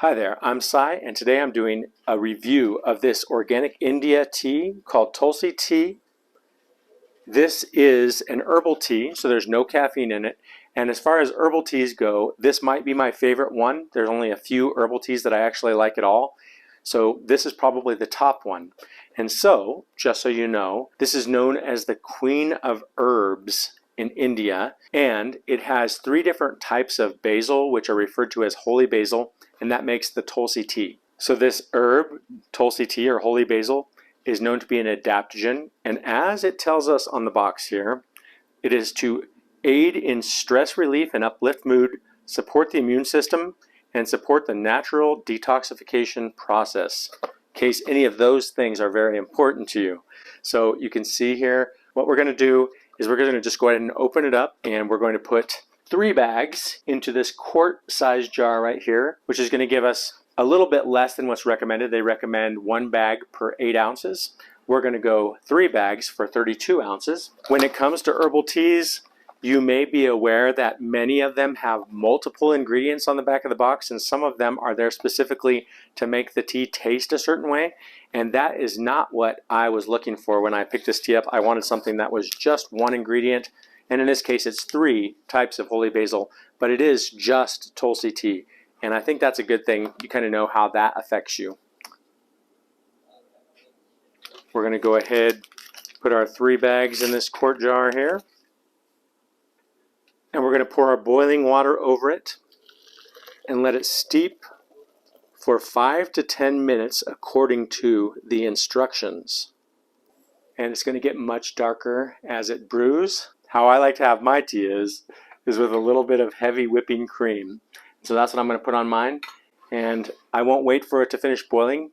Hi there, I'm Sai, and today I'm doing a review of this Organic India tea called Tulsi Tea. This is an herbal tea, so there's no caffeine in it. And as far as herbal teas go, this might be my favorite one. There's only a few herbal teas that I actually like at all. So this is probably the top one. And so, just so you know, this is known as the Queen of Herbs in India, and it has 3 different types of basil, which are referred to as holy basil, and that makes the Tulsi tea. So this herb, Tulsi tea or holy basil, is known to be an adaptogen, and as it tells us on the box here, it is to aid in stress relief and uplift mood, support the immune system, and support the natural detoxification process, in case any of those things are very important to you. So you can see here, what we're going to do is we're going to just go ahead and open it up, and we're going to put 3 bags into this quart-sized jar right here, which is going to give us a little bit less than what's recommended. They recommend 1 bag per 8 ounces. We're going to go 3 bags for 32 ounces. When it comes to herbal teas, you may be aware that many of them have multiple ingredients on the back of the box, and some of them are there specifically to make the tea taste a certain way, and that is not what I was looking for when I picked this tea up. I wanted something that was just 1 ingredient, and in this case it's 3 types of holy basil, but it is just Tulsi tea, and I think that's a good thing. You kind of know how that affects you. We're going to go ahead, put our 3 bags in this quart jar here. And we're going to pour our boiling water over it and let it steep for 5 to 10 minutes according to the instructions. And it's going to get much darker as it brews. How I like to have my tea is with a little bit of heavy whipping cream. So that's what I'm going to put on mine. And I won't wait for it to finish boiling,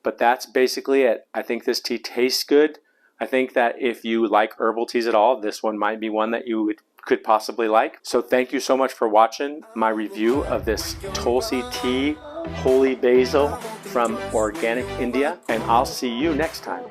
but that's basically it. I think this tea tastes good. I think that if you like herbal teas at all, this one might be one that you could possibly like. So thank you so much for watching my review of this Tulsi tea holy basil from Organic India, and I'll see you next time.